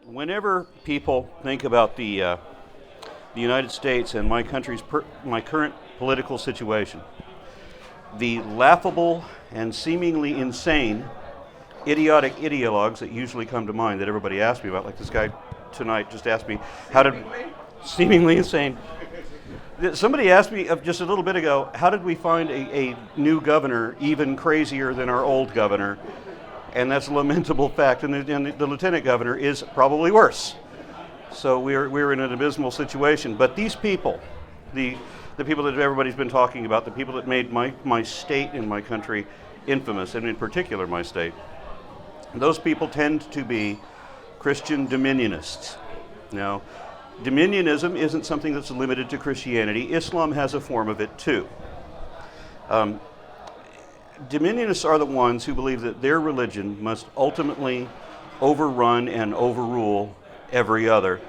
Whenever people think about the United States and my my current political situation, the laughable and seemingly insane, idiotic ideologues that usually come to mind that everybody asks me about, like this guy tonight just asked me, how did seemingly insane? Somebody asked me just a little bit ago, how did we find a new governor even crazier than our old governor? And that's a lamentable fact, and the lieutenant governor is probably worse. So we're in an abysmal situation. But these people, the people that everybody's been talking about, the people that made my state and my country infamous, and in particular my state, those people tend to be Christian dominionists. Now, dominionism isn't something that's limited to Christianity. Islam has a form of it too. Dominionists are the ones who believe that their religion must ultimately overrun and overrule every other,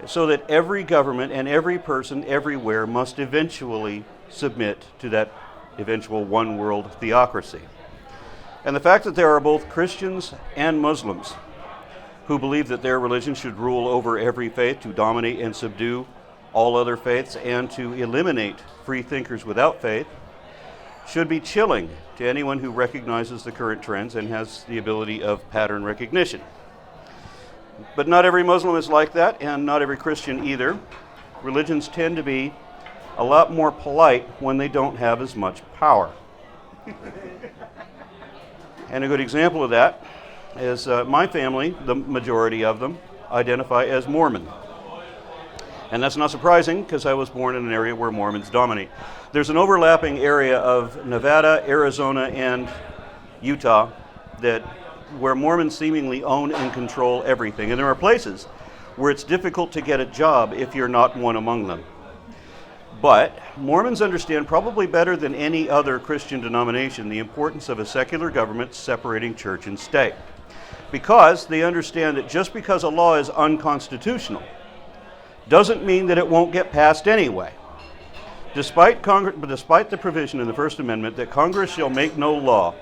so that every government and every person everywhere must eventually submit to that eventual one world theocracy. And the fact that there are both Christians and Muslims who believe that their religion should rule over every faith, to dominate and subdue all other faiths, and to eliminate free thinkers without faith, should be chilling to anyone who recognizes the current trends and has the ability of pattern recognition. But not every Muslim is like that, and not every Christian either. Religions tend to be a lot more polite when they don't have as much power. And a good example of that is my family, the majority of them, identify as Mormon. And that's not surprising, because I was born in an area where Mormons dominate. There's an overlapping area of Nevada, Arizona, and Utah where Mormons seemingly own and control everything. And there are places where it's difficult to get a job if you're not one among them. But Mormons understand probably better than any other Christian denomination the importance of a secular government separating church and state, because they understand that just because a law is unconstitutional doesn't mean that it won't get passed anyway. Despite the provision in the First Amendment that Congress shall make no law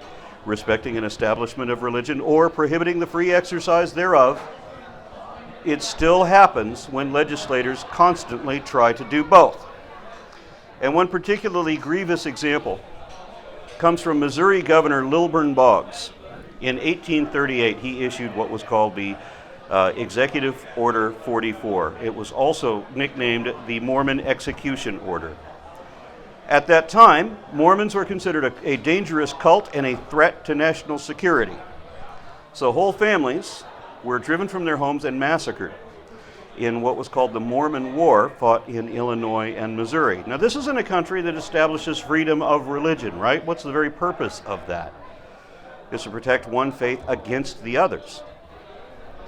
respecting an establishment of religion or prohibiting the free exercise thereof, it still happens when legislators constantly try to do both. And one particularly grievous example comes from Missouri Governor Lilburn Boggs. In 1838, he issued what was called the Executive Order 44. It was also nicknamed the Mormon Execution Order. At that time, Mormons were considered a dangerous cult and a threat to national security. So whole families were driven from their homes and massacred in what was called the Mormon War, fought in Illinois and Missouri. Now, this isn't a country that establishes freedom of religion, right? What's the very purpose of that? It's to protect one faith against the others.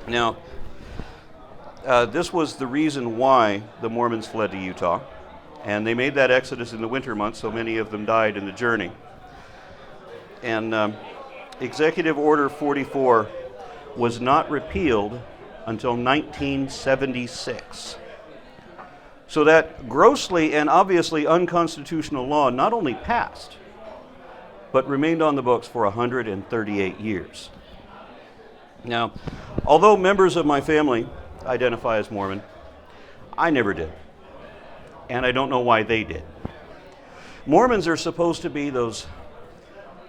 Now, this was the reason why the Mormons fled to Utah, and they made that exodus in the winter months, so many of them died in the journey. And Executive Order 44 was not repealed until 1976. So that grossly and obviously unconstitutional law not only passed, but remained on the books for 138 years. Now, although members of my family identify as Mormon, I never did. And I don't know why they did. Mormons are supposed to be those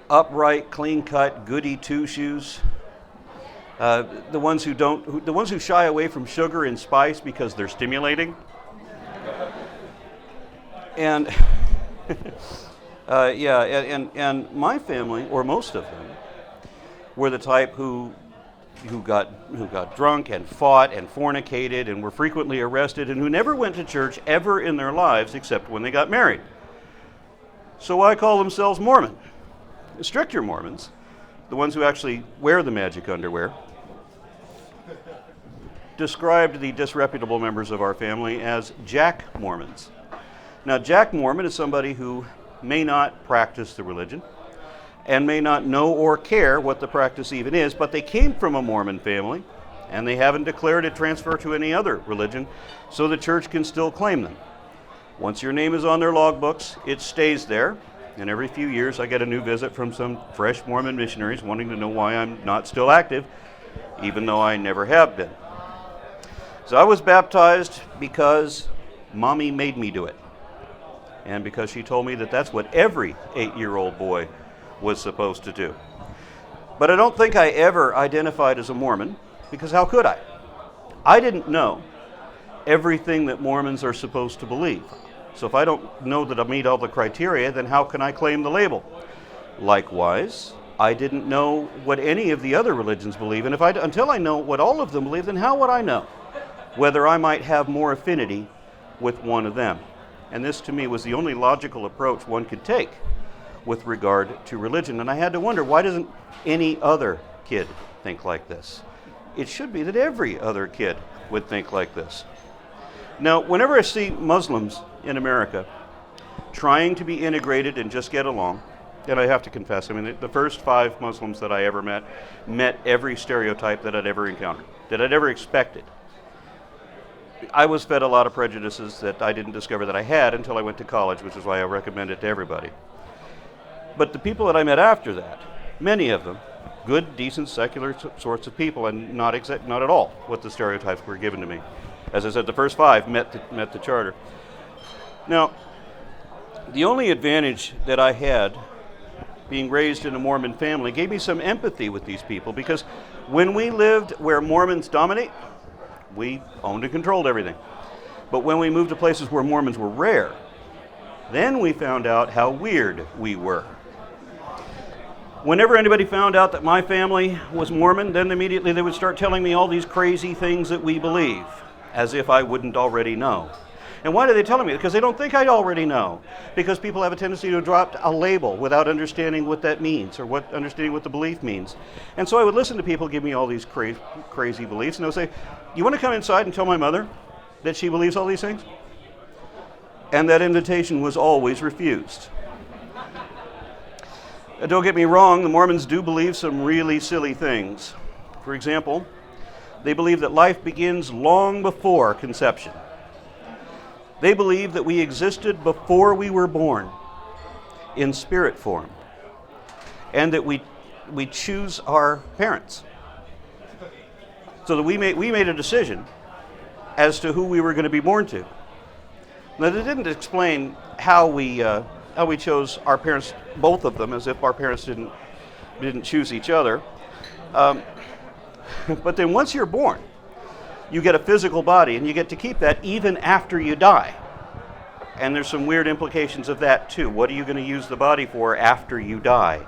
upright, clean-cut, goody two-shoes, the ones who shy away from sugar and spice because they're stimulating. And and my family, or most of them, were the type who got drunk and fought and fornicated and were frequently arrested, and who never went to church ever in their lives except when they got married. So why call themselves Mormon? The stricter Mormons, the ones who actually wear the magic underwear, described the disreputable members of our family as Jack Mormons. Now, Jack Mormon is somebody who may not practice the religion and may not know or care what the practice even is, but they came from a Mormon family, and they haven't declared a transfer to any other religion, so the church can still claim them. Once your name is on their logbooks, it stays there, and every few years I get a new visit from some fresh Mormon missionaries wanting to know why I'm not still active, even though I never have been. So I was baptized because Mommy made me do it. And because she told me that that's what every 8-year-old boy was supposed to do. But I don't think I ever identified as a Mormon, because how could I? I didn't know everything that Mormons are supposed to believe. So if I don't know that I meet all the criteria, then how can I claim the label? Likewise, I didn't know what any of the other religions believe, and until I know what all of them believe, then how would I know whether I might have more affinity with one of them? And this, to me, was the only logical approach one could take with regard to religion. And I had to wonder, why doesn't any other kid think like this? It should be that every other kid would think like this. Now, whenever I see Muslims in America trying to be integrated and just get along, and I have to confess, I mean, the first 5 Muslims that I ever met every stereotype that I'd ever encountered, that I'd ever expected. I was fed a lot of prejudices that I didn't discover that I had until I went to college, which is why I recommend it to everybody. But the people that I met after that, many of them, good, decent, secular sorts of people, and not at all what the stereotypes were given to me. As I said, the first 5 met the charter. Now, the only advantage that I had being raised in a Mormon family gave me some empathy with these people, because when we lived where Mormons dominate, we owned and controlled everything. But when we moved to places where Mormons were rare, then we found out how weird we were. Whenever anybody found out that my family was Mormon, then immediately they would start telling me all these crazy things that we believe, as if I wouldn't already know. And why are they telling me? Because they don't think I already know. Because people have a tendency to drop a label without understanding what that means, or understanding what the belief means. And so I would listen to people give me all these crazy beliefs, and they would say, "You want to come inside and tell my mother that she believes all these things?" And that invitation was always refused. Don't get me wrong, the Mormons do believe some really silly things. For example, they believe that life begins long before conception. They believe that we existed before we were born in spirit form, and that we choose our parents. So that we made a decision as to who we were going to be born to. Now, they didn't explain how we chose our parents, both of them, as if our parents didn't choose each other. But then once you're born, you get a physical body, and you get to keep that even after you die. And there's some weird implications of that too. What are you going to use the body for after you die?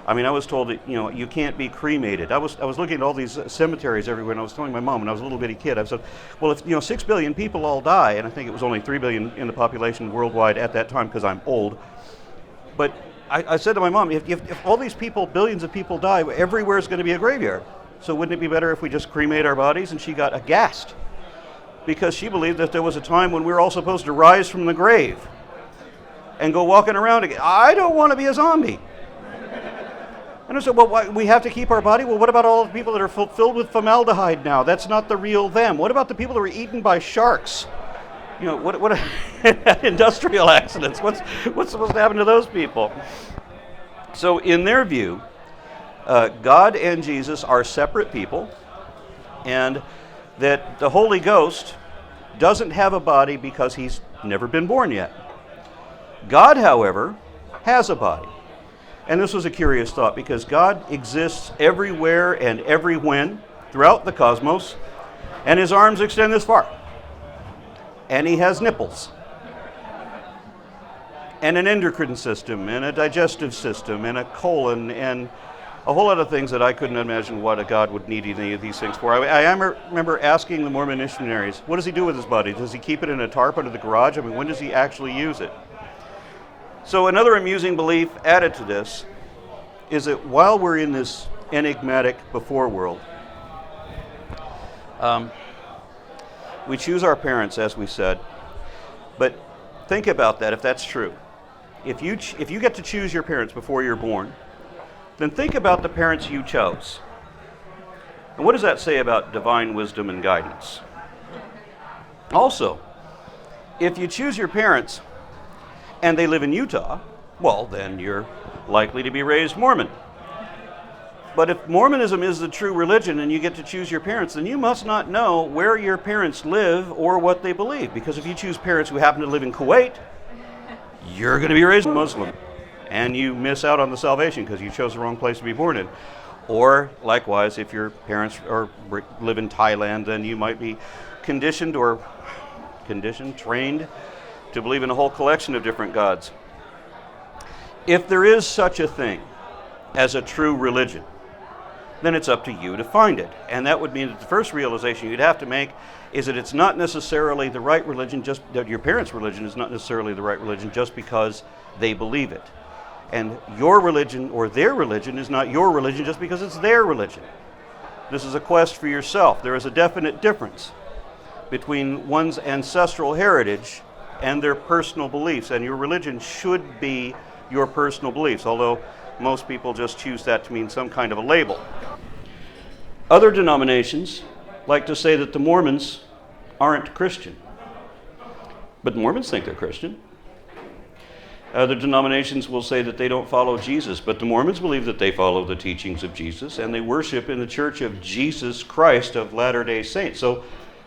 I mean, I was told that, you can't be cremated. I was looking at all these cemeteries everywhere, and I was telling my mom when I was a little bitty kid, I said, well, if 6 billion people all die, and I think it was only 3 billion in the population worldwide at that time because I'm old, but I said to my mom, if all these people, billions of people die, everywhere is going to be a graveyard. So wouldn't it be better if we just cremate our bodies? And she got aghast, because she believed that there was a time when we were all supposed to rise from the grave and go walking around again. I don't want to be a zombie. And I said, well, why, we have to keep our body? Well, what about all the people that are filled with formaldehyde now? That's not the real them. What about the people that were eaten by sharks? What industrial accidents? What's supposed to happen to those people? So in their view, God and Jesus are separate people, and that the Holy Ghost doesn't have a body because he's never been born yet. God, however, has a body. And this was a curious thought, because God exists everywhere and every when throughout the cosmos, and his arms extend this far. And he has nipples, and an endocrine system, and a digestive system, and a colon, and a whole lot of things that I couldn't imagine what a God would need any of these things for. I remember asking the Mormon missionaries, what does he do with his body? Does he keep it in a tarp under the garage? I mean, when does he actually use it? So another amusing belief added to this is that while we're in this enigmatic before world, we choose our parents, as we said. But think about that, if that's true. If you get to choose your parents before you're born, then think about the parents you chose. And what does that say about divine wisdom and guidance? Also, if you choose your parents and they live in Utah, well, then you're likely to be raised Mormon. But if Mormonism is the true religion and you get to choose your parents, then you must not know where your parents live or what they believe. Because if you choose parents who happen to live in Kuwait, you're going to be raised Muslim. And you miss out on the salvation because you chose the wrong place to be born in. Or likewise, if your parents live in Thailand, then you might be trained to believe in a whole collection of different gods. If there is such a thing as a true religion, then it's up to you to find it. And that would mean that the first realization you'd have to make is that it's not necessarily the right religion, just that your parents' religion is not necessarily the right religion just because they believe it. And your religion or their religion is not your religion just because it's their religion. This is a quest for yourself. There is a definite difference between one's ancestral heritage and their personal beliefs. And your religion should be your personal beliefs, although most people just choose that to mean some kind of a label. Other denominations like to say that the Mormons aren't Christian. But Mormons think they're Christian. Other denominations will say that they don't follow Jesus, but the Mormons believe that they follow the teachings of Jesus, and they worship in the Church of Jesus Christ of Latter-day Saints. So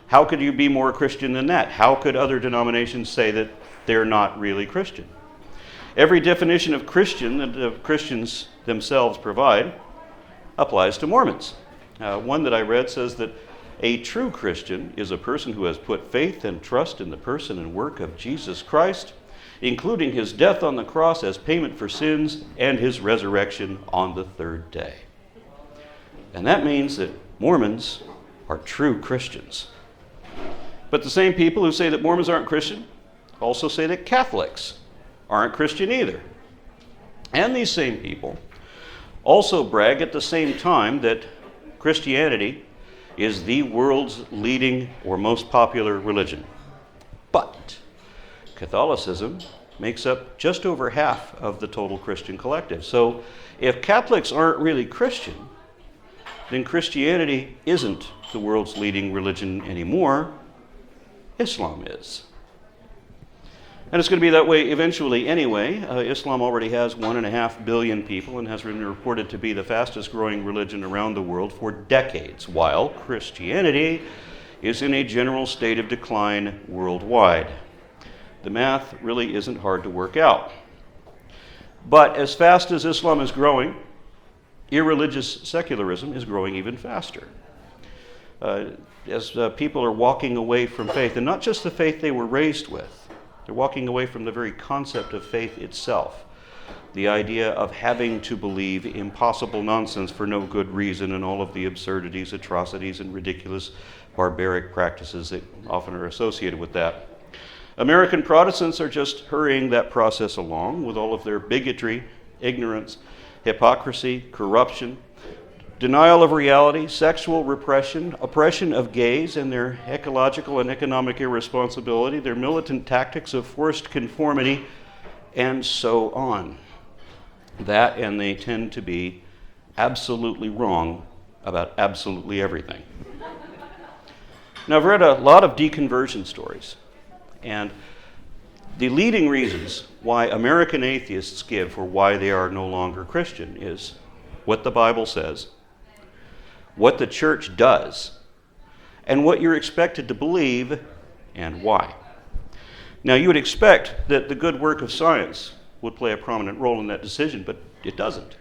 how could you be more Christian than that? How could other denominations say that they're not really Christian? Every definition of Christian that the Christians themselves provide applies to Mormons. One that I read says that a true Christian is a person who has put faith and trust in the person and work of Jesus Christ, including his death on the cross as payment for sins and his resurrection on the third day. And that means that Mormons are true Christians. But the same people who say that Mormons aren't Christian also say that Catholics aren't Christian either. And these same people also brag at the same time that Christianity is the world's leading or most popular religion. But Catholicism makes up just over half of the total Christian collective. So if Catholics aren't really Christian, then Christianity isn't the world's leading religion anymore. Islam is. And it's going to be that way eventually anyway. Islam already has 1.5 billion people and has been reported to be the fastest growing religion around the world for decades, while Christianity is in a general state of decline worldwide. The math really isn't hard to work out. But as fast as Islam is growing, irreligious secularism is growing even faster. As people are walking away from faith, and not just the faith they were raised with, they're walking away from the very concept of faith itself. The idea of having to believe impossible nonsense for no good reason and all of the absurdities, atrocities, and ridiculous barbaric practices that often are associated with that. American Protestants are just hurrying that process along with all of their bigotry, ignorance, hypocrisy, corruption, denial of reality, sexual repression, oppression of gays and their ecological and economic irresponsibility, their militant tactics of forced conformity, and so on. That, and they tend to be absolutely wrong about absolutely everything. Now, I've read a lot of deconversion stories, and the leading reasons why American atheists give for why they are no longer Christian is what the Bible says, what the church does, and what you're expected to believe and why. Now, you would expect that the good work of science would play a prominent role in that decision, but it doesn't.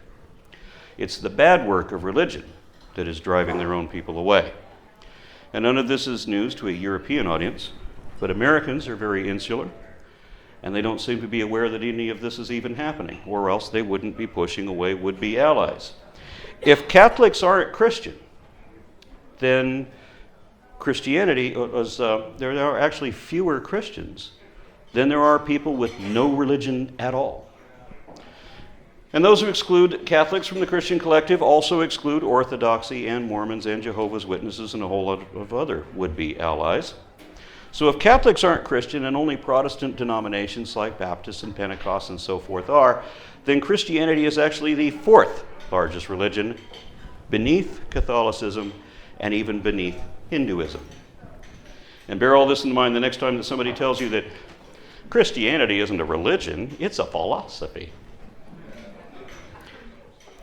It's the bad work of religion that is driving their own people away. And none of this is news to a European audience, but Americans are very insular, and they don't seem to be aware that any of this is even happening, or else they wouldn't be pushing away would-be allies. If Catholics aren't Christian, then Christianity there are actually fewer Christians than there are people with no religion at all. And those who exclude Catholics from the Christian collective also exclude Orthodoxy and Mormons and Jehovah's Witnesses and a whole lot of other would-be allies. So if Catholics aren't Christian and only Protestant denominations like Baptists and Pentecost and so forth are, then Christianity is actually the fourth largest religion, beneath Catholicism and even beneath Hinduism. And bear all this in mind the next time that somebody tells you that Christianity isn't a religion, it's a philosophy.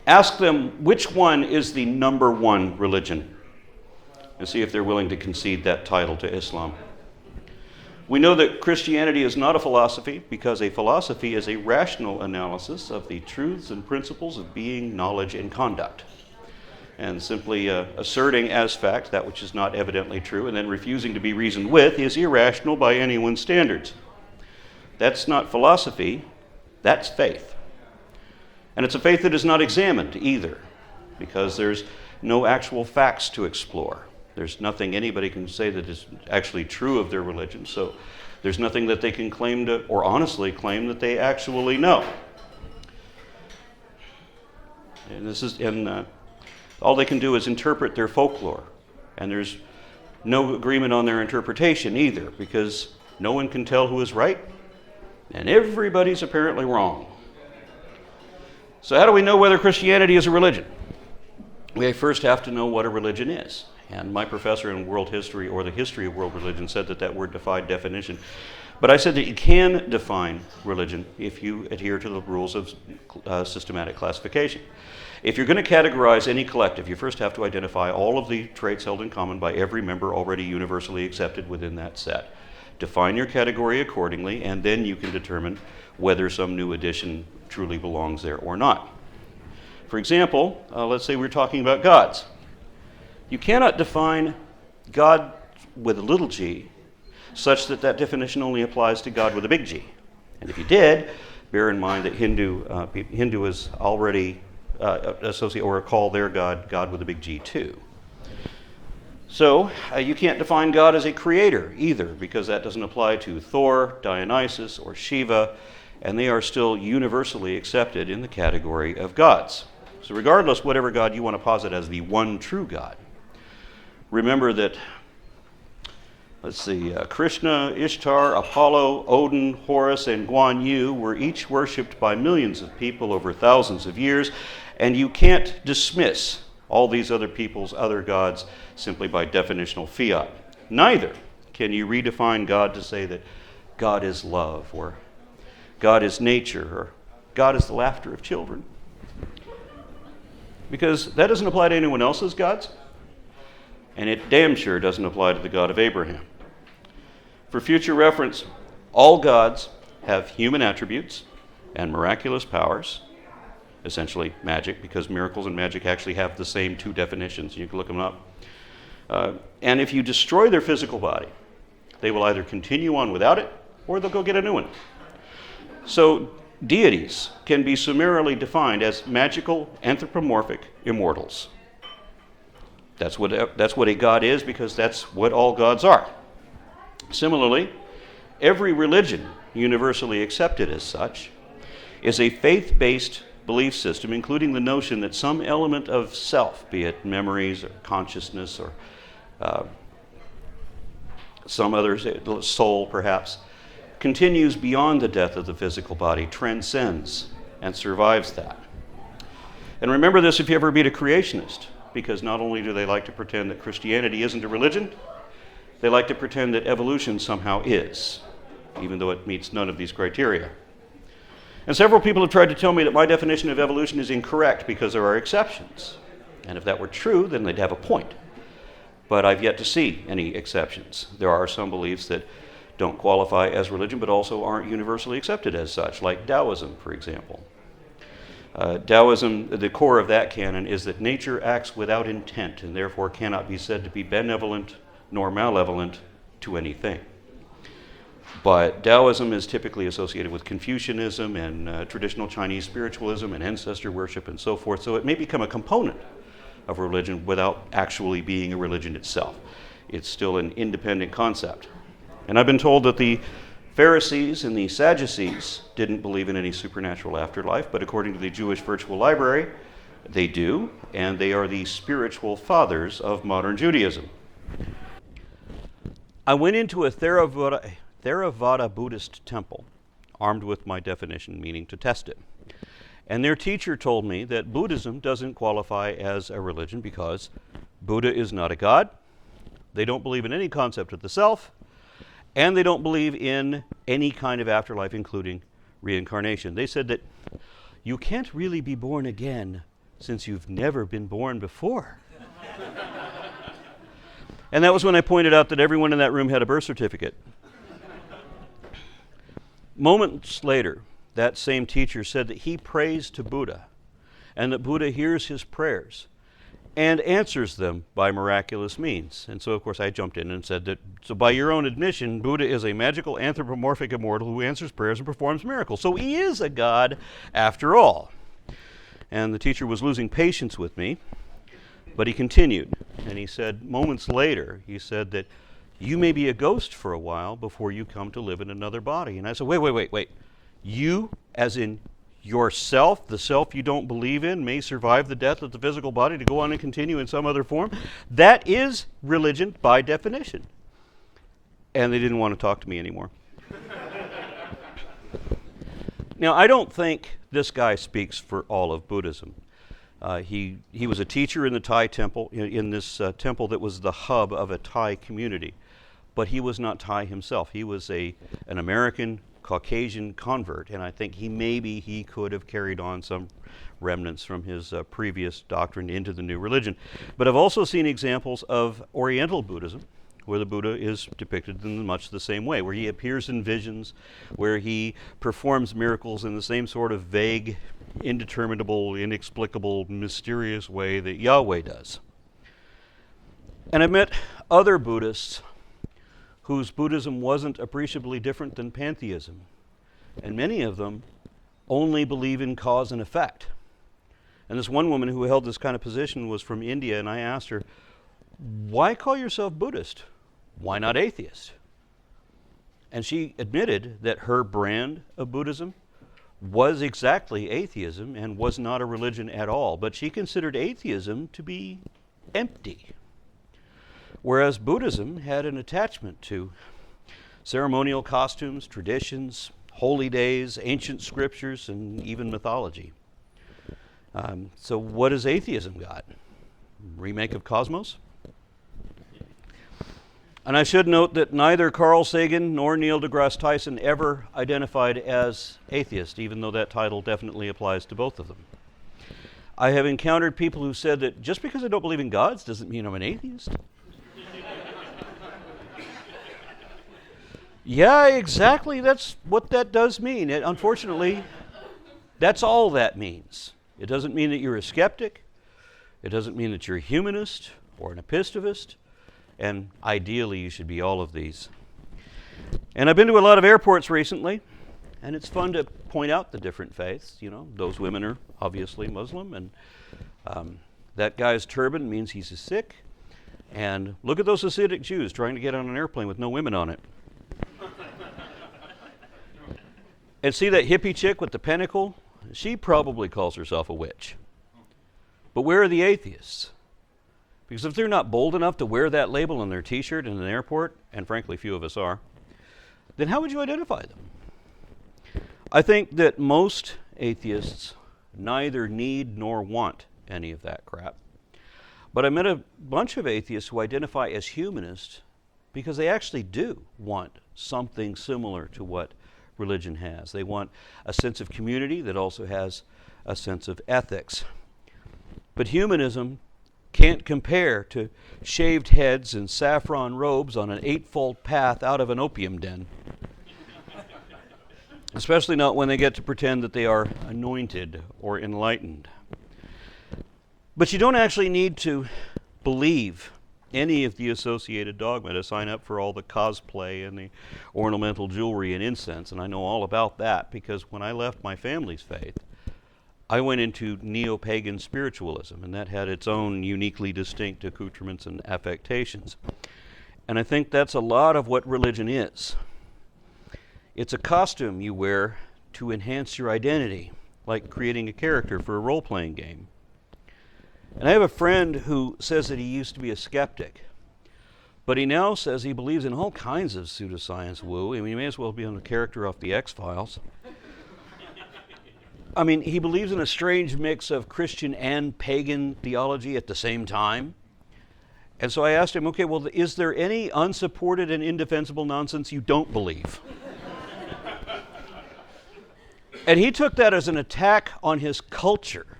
Ask them which one is the number one religion, and see if they're willing to concede that title to Islam. We know that Christianity is not a philosophy because a philosophy is a rational analysis of the truths and principles of being, knowledge, and conduct. And simply asserting as fact that which is not evidently true and then refusing to be reasoned with is irrational by anyone's standards. That's not philosophy, that's faith. And it's a faith that is not examined either, because there's no actual facts to explore. There's nothing anybody can say that is actually true of their religion, so there's nothing that they can claim to, or honestly claim that they actually know. And all they can do is interpret their folklore, and there's no agreement on their interpretation either, because no one can tell who is right, and everybody's apparently wrong. So how do we know whether Christianity is a religion? We first have to know what a religion is. And my professor in world history, or the history of world religion, said that that word defied definition. But I said that you can define religion if you adhere to the rules of systematic classification. If you're going to categorize any collective, you first have to identify all of the traits held in common by every member already universally accepted within that set. Define your category accordingly, and then you can determine whether some new addition truly belongs there or not. For example, let's say we're talking about gods. You cannot define God with a little g such that that definition only applies to God with a big G. And if you did, bear in mind that Hindu is already associate or call their God with a big G too. So you can't define God as a creator either, because that doesn't apply to Thor, Dionysus, or Shiva, and they are still universally accepted in the category of gods. So regardless, whatever God you want to posit as the one true God, remember that, Krishna, Ishtar, Apollo, Odin, Horus, and Guan Yu were each worshipped by millions of people over thousands of years, and you can't dismiss all these other people's other gods simply by definitional fiat. Neither can you redefine God to say that God is love, or God is nature, or God is the laughter of children. Because that doesn't apply to anyone else's gods. And it damn sure doesn't apply to the God of Abraham. For future reference, all gods have human attributes and miraculous powers, essentially magic, because miracles and magic actually have the same two definitions. You can look them up. And if you destroy their physical body, they will either continue on without it, or they'll go get a new one. So deities can be summarily defined as magical, anthropomorphic immortals. That's what a god is, because that's what all gods are. Similarly, every religion, universally accepted as such, is a faith-based belief system, including the notion that some element of self, be it memories or consciousness or some other soul perhaps, continues beyond the death of the physical body, transcends and survives that. And remember this if you ever meet a creationist, because not only do they like to pretend that Christianity isn't a religion, they like to pretend that evolution somehow is, even though it meets none of these criteria. And several people have tried to tell me that my definition of evolution is incorrect because there are exceptions. And if that were true, then they'd have a point. But I've yet to see any exceptions. There are some beliefs that don't qualify as religion, but also aren't universally accepted as such, like Taoism, for example. Taoism, the core of that canon is that nature acts without intent and therefore cannot be said to be benevolent nor malevolent to anything. But Taoism is typically associated with Confucianism and traditional Chinese spiritualism and ancestor worship and so forth, so it may become a component of religion without actually being a religion itself. It's still an independent concept. And I've been told that the Pharisees and the Sadducees didn't believe in any supernatural afterlife, but according to the Jewish Virtual Library, they do, and they are the spiritual fathers of modern Judaism. I went into a Theravada Buddhist temple, armed with my definition, meaning to test it. And their teacher told me that Buddhism doesn't qualify as a religion because Buddha is not a god, they don't believe in any concept of the self, and they don't believe in any kind of afterlife, including reincarnation. They said that you can't really be born again since you've never been born before. And that was when I pointed out that everyone in that room had a birth certificate. Moments later, that same teacher said that he prays to Buddha, and that Buddha hears his prayers and answers them by miraculous means. And so, of course, I jumped in and said that, so by your own admission, Buddha is a magical anthropomorphic immortal who answers prayers and performs miracles. So he is a god after all. And the teacher was losing patience with me, but he continued. And he said, moments later, he said that you may be a ghost for a while before you come to live in another body. And I said, wait. You, as in yourself, the self you don't believe in, may survive the death of the physical body to go on and continue in some other form? That is religion by definition. And they didn't want to talk to me anymore. Now, I don't think this guy speaks for all of Buddhism. He was a teacher in the Thai temple, in this temple that was the hub of a Thai community. But he was not Thai himself. He was an American Caucasian convert, and I think he could have carried on some remnants from his previous doctrine into the new religion. But I've also seen examples of Oriental Buddhism, where the Buddha is depicted in much the same way, where he appears in visions, where he performs miracles in the same sort of vague, indeterminable, inexplicable, mysterious way that Yahweh does. And I've met other Buddhists whose Buddhism wasn't appreciably different than pantheism. And many of them only believe in cause and effect. And this one woman who held this kind of position was from India, and I asked her, why call yourself Buddhist? Why not atheist? And she admitted that her brand of Buddhism was exactly atheism and was not a religion at all, but she considered atheism to be empty. Whereas Buddhism had an attachment to ceremonial costumes, traditions, holy days, ancient scriptures, and even mythology. So what has atheism got? Remake of Cosmos? And I should note that neither Carl Sagan nor Neil deGrasse Tyson ever identified as atheist, even though that title definitely applies to both of them. I have encountered people who said that just because I don't believe in gods doesn't mean I'm an atheist. Yeah, exactly. That's what that does mean. Unfortunately, that's all that means. It doesn't mean that you're a skeptic. It doesn't mean that you're a humanist or an epistemist. And ideally, you should be all of these. And I've been to a lot of airports recently, and it's fun to point out the different faiths. You know, those women are obviously Muslim, and that guy's turban means he's a Sikh. And look at those Hasidic Jews trying to get on an airplane with no women on it. And see that hippie chick with the pentacle? She probably calls herself a witch. But where are the atheists? Because if they're not bold enough to wear that label on their t-shirt in an airport, and frankly few of us are, then how would you identify them? I think that most atheists neither need nor want any of that crap. But I met a bunch of atheists who identify as humanists because they actually do want something similar to what religion has. They want a sense of community that also has a sense of ethics. But humanism can't compare to shaved heads and saffron robes on an eightfold path out of an opium den. Especially not when they get to pretend that they are anointed or enlightened. But you don't actually need to believe any of the associated dogma to sign up for all the cosplay and the ornamental jewelry and incense, and I know all about that because when I left my family's faith, I went into neo-pagan spiritualism, and that had its own uniquely distinct accoutrements and affectations. And I think that's a lot of what religion is. It's a costume you wear to enhance your identity, like creating a character for a role-playing game. And I have a friend who says that he used to be a skeptic, but he now says he believes in all kinds of pseudoscience woo. I mean, he may as well be on a character off the X-Files. I mean, he believes in a strange mix of Christian and pagan theology at the same time. And so I asked him, okay, well, is there any unsupported and indefensible nonsense you don't believe? And he took that as an attack on his culture.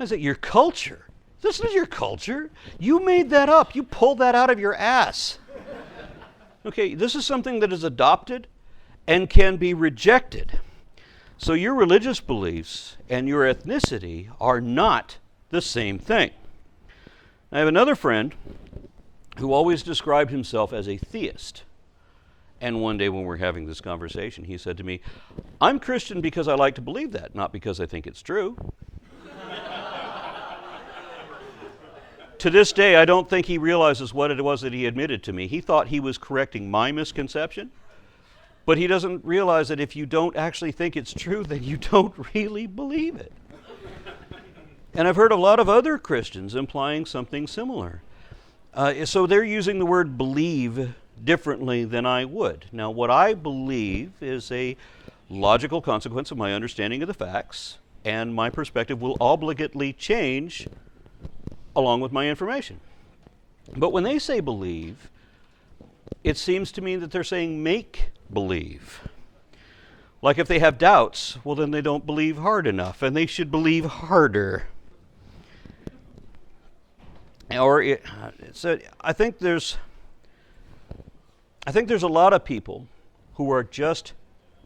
I said, your culture? This is your culture? You made that up. You pulled that out of your ass. Okay, this is something that is adopted and can be rejected. So your religious beliefs and your ethnicity are not the same thing. I have another friend who always described himself as a theist. And one day when we're having this conversation, he said to me, I'm Christian because I like to believe that, not because I think it's true. To this day, I don't think he realizes what it was that he admitted to me. He thought he was correcting my misconception, but he doesn't realize that if you don't actually think it's true, then you don't really believe it. And I've heard a lot of other Christians implying something similar. So they're using the word believe differently than I would. Now, what I believe is a logical consequence of my understanding of the facts, and my perspective will obligately change along with my information. But when they say believe, it seems to me that they're saying make believe. Like if they have doubts, well then they don't believe hard enough, and they should believe harder. I think there's a lot of people who are just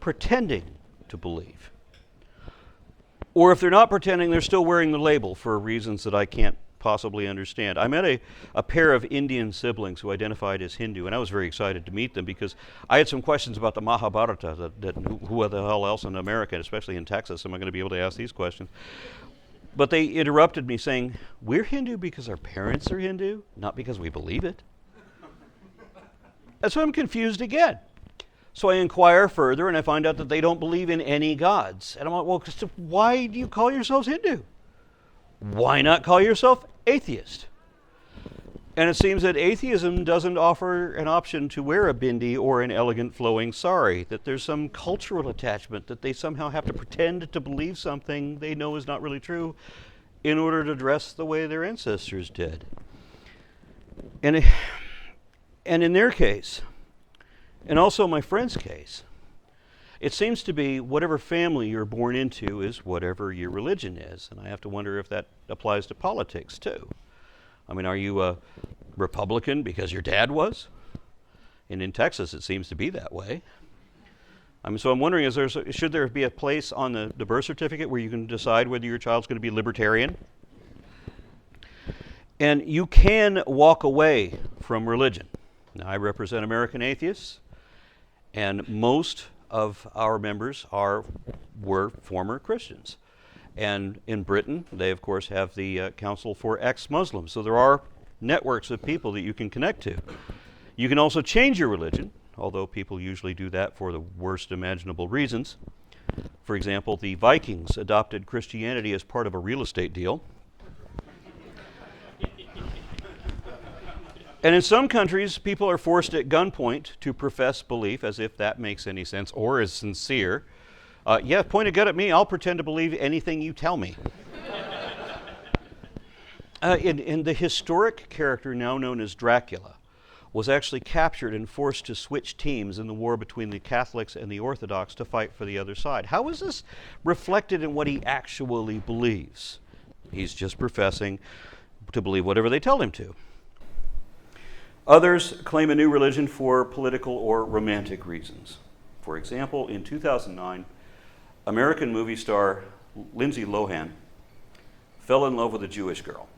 pretending to believe. Or if they're not pretending, they're still wearing the label for reasons that I can't possibly understand. I met a pair of Indian siblings who identified as Hindu, and I was very excited to meet them because I had some questions about the Mahabharata that who the hell else in America, especially in Texas, am I going to be able to ask these questions? But they interrupted me saying, we're Hindu because our parents are Hindu, not because we believe it. And so I'm confused again. So I inquire further and I find out that they don't believe in any gods. And I'm like, well, why do you call yourselves Hindu? Why not call yourself atheist? And it seems that atheism doesn't offer an option to wear a bindi or an elegant flowing sari, that there's some cultural attachment, that they somehow have to pretend to believe something they know is not really true in order to dress the way their ancestors did. And in their case, and also my friend's case, it seems to be whatever family you're born into is whatever your religion is. And I have to wonder if that applies to politics too. I mean, are you a Republican because your dad was? And in Texas, it seems to be that way. I mean, so I'm wondering, should there be a place on the birth certificate where you can decide whether your child's going to be libertarian? And you can walk away from religion. Now, I represent American atheists, and most of our members were former Christians. And in Britain, they of course have the Council for Ex-Muslims. So there are networks of people that you can connect to. You can also change your religion, although people usually do that for the worst imaginable reasons. For example, the Vikings adopted Christianity as part of a real estate deal. And in some countries, people are forced at gunpoint to profess belief, as if that makes any sense or is sincere. Yeah, point a gun at me, I'll pretend to believe anything you tell me. In the historic character now known as Dracula was actually captured and forced to switch teams in the war between the Catholics and the Orthodox to fight for the other side. How is this reflected in what he actually believes? He's just professing to believe whatever they tell him to. Others claim a new religion for political or romantic reasons. For example, in 2009, American movie star Lindsay Lohan fell in love with a Jewish girl.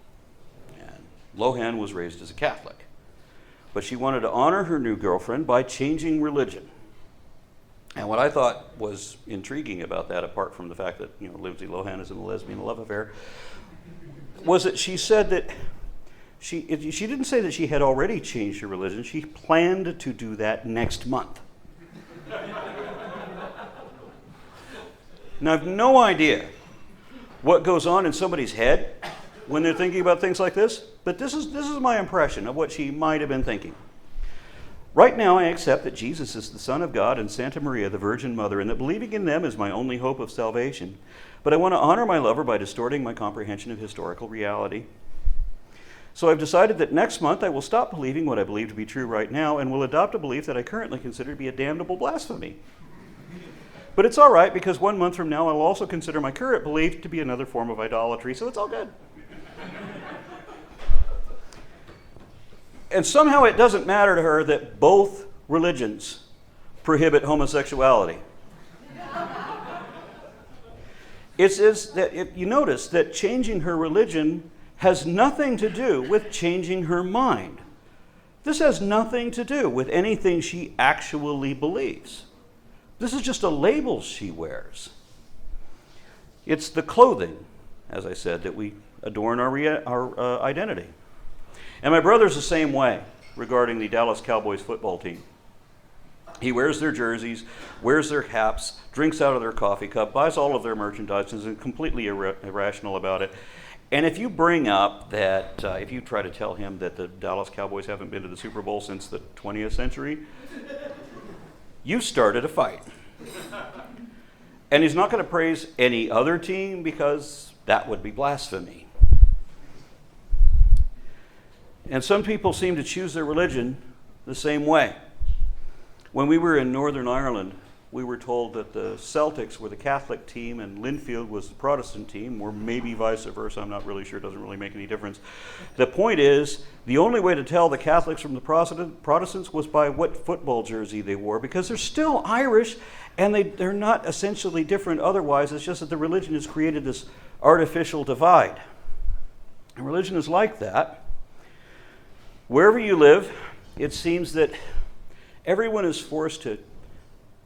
And Lohan was raised as a Catholic. But she wanted to honor her new girlfriend by changing religion. And what I thought was intriguing about that, apart from the fact that Lindsay Lohan is in a lesbian love affair, was that she said that she didn't say that she had already changed her religion. She planned to do that next month. Now, I have no idea what goes on in somebody's head when they're thinking about things like this, but this is my impression of what she might have been thinking. Right now, I accept that Jesus is the Son of God and Santa Maria, the Virgin Mother, and that believing in them is my only hope of salvation. But I want to honor my lover by distorting my comprehension of historical reality. So I've decided that next month I will stop believing what I believe to be true right now and will adopt a belief that I currently consider to be a damnable blasphemy. But it's all right, because 1 month from now, I'll also consider my current belief to be another form of idolatry, so it's all good. And somehow it doesn't matter to her that both religions prohibit homosexuality. You notice that changing her religion has nothing to do with changing her mind. This has nothing to do with anything she actually believes. This is just a label she wears. It's the clothing, as I said, that we adorn our identity. And my brother's the same way regarding the Dallas Cowboys football team. He wears their jerseys, wears their caps, drinks out of their coffee cup, buys all of their merchandise, and is completely irrational about it. And if you bring up that, if you try to tell him that the Dallas Cowboys haven't been to the Super Bowl since the 20th century, you started a fight. And he's not going to praise any other team, because that would be blasphemy. And some people seem to choose their religion the same way. When we were in Northern Ireland, we were told that the Celtics were the Catholic team and Linfield was the Protestant team, or maybe vice versa. I'm not really sure. It doesn't really make any difference. The point is, the only way to tell the Catholics from the Protestants was by what football jersey they wore, because they're still Irish, and they're not essentially different otherwise. It's just that the religion has created this artificial divide. And religion is like that. Wherever you live, it seems that everyone is forced to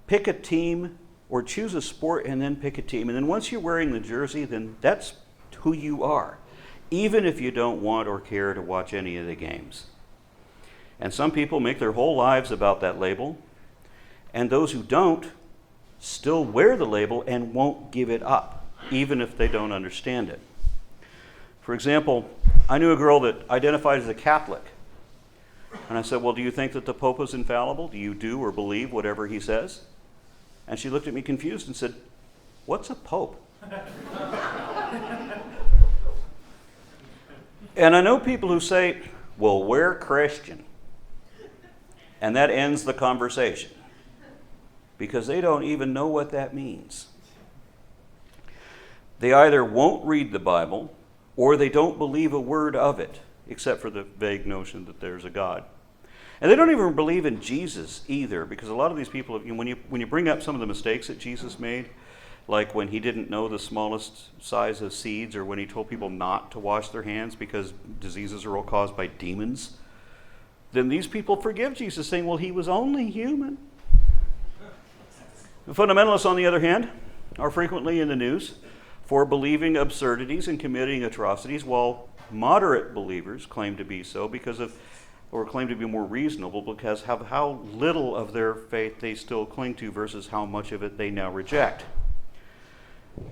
pick a team or choose a sport and then pick a team. And then once you're wearing the jersey, then that's who you are, even if you don't want or care to watch any of the games. And some people make their whole lives about that label, and those who don't still wear the label and won't give it up, even if they don't understand it. For example, I knew a girl that identified as a Catholic. And I said, well, do you think that the Pope is infallible? Do you do or believe whatever he says? And she looked at me confused and said, what's a Pope? And I know people who say, well, we're Christian. And that ends the conversation, because they don't even know what that means. They either won't read the Bible, or they don't believe a word of it, except for the vague notion that there's a God. And they don't even believe in Jesus either, because a lot of these people, when you bring up some of the mistakes that Jesus made, like when he didn't know the smallest size of seeds, or when he told people not to wash their hands because diseases are all caused by demons, then these people forgive Jesus, saying, well, he was only human. The fundamentalists, on the other hand, are frequently in the news for believing absurdities and committing atrocities, while moderate believers claim to be so or claim to be more reasonable because of how little of their faith they still cling to versus how much of it they now reject.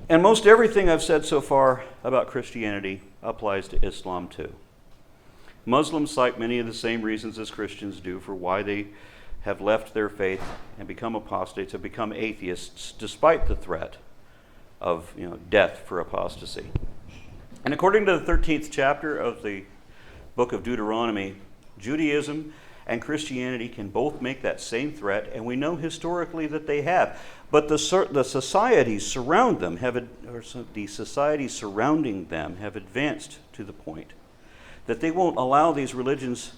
And most everything I've said so far about Christianity applies to Islam too. Muslims cite many of the same reasons as Christians do for why they have left their faith and become apostates, have become atheists, despite the threat of death for apostasy. And according to the 13th chapter of the book of Deuteronomy, Judaism and Christianity can both make that same threat, and we know historically that they have. But the societies surround them the societies surrounding them have advanced to the point that they won't allow these religions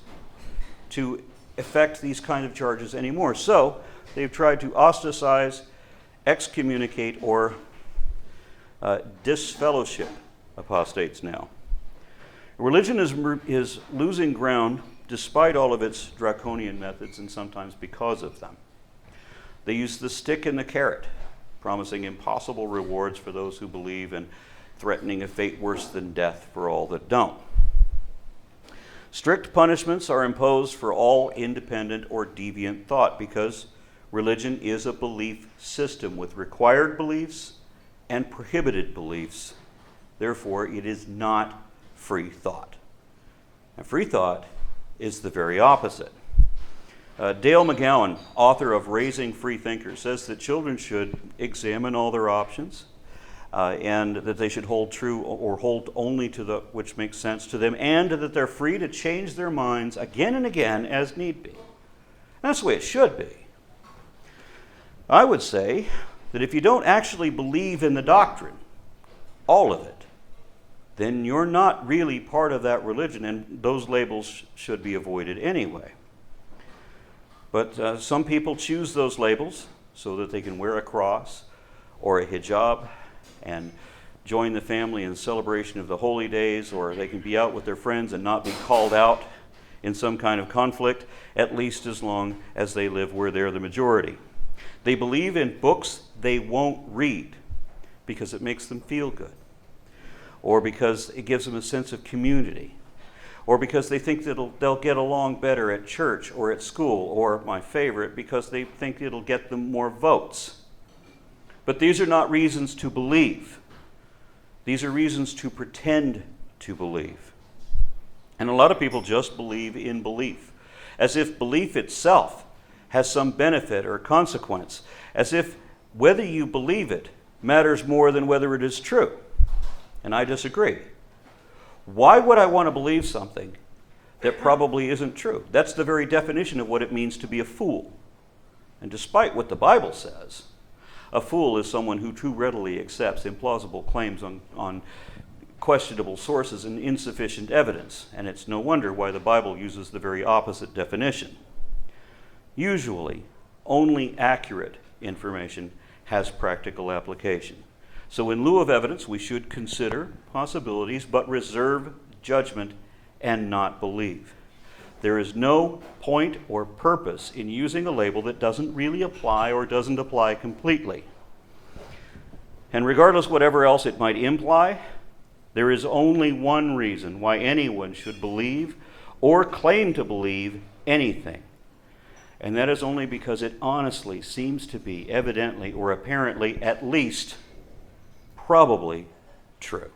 to effect these kind of charges anymore. So they've tried to ostracize, excommunicate, or disfellowship apostates now. Religion is losing ground despite all of its draconian methods, and sometimes because of them. They use the stick and the carrot, promising impossible rewards for those who believe and threatening a fate worse than death for all that don't. Strict punishments are imposed for all independent or deviant thought, because religion is a belief system with required beliefs and prohibited beliefs. Therefore, it is not free thought. And free thought is the very opposite. Dale McGowan, author of Raising Free Thinkers, says that children should examine all their options, and that they should hold true or hold only to the which makes sense to them, and that they're free to change their minds again and again as need be. That's the way it should be. I would say that if you don't actually believe in the doctrine, all of it, then you're not really part of that religion, and those labels should be avoided anyway. But some people choose those labels so that they can wear a cross or a hijab and join the family in celebration of the holy days, or they can be out with their friends and not be called out in some kind of conflict, at least as long as they live where they're the majority. They believe in books they won't read because it makes them feel good, or because it gives them a sense of community, or because they think that they'll get along better at church or at school, or, my favorite, because they think it'll get them more votes. But these are not reasons to believe. These are reasons to pretend to believe. And a lot of people just believe in belief, as if belief itself has some benefit or consequence, as if whether you believe it matters more than whether it is true. And I disagree. Why would I want to believe something that probably isn't true? That's the very definition of what it means to be a fool. And despite what the Bible says, a fool is someone who too readily accepts implausible claims on questionable sources and insufficient evidence. And it's no wonder why the Bible uses the very opposite definition. Usually, only accurate information has practical application. So in lieu of evidence, we should consider possibilities, but reserve judgment and not believe. There is no point or purpose in using a label that doesn't really apply or doesn't apply completely. And regardless whatever else it might imply, there is only one reason why anyone should believe or claim to believe anything. And that is only because it honestly seems to be evidently or apparently at least probably true.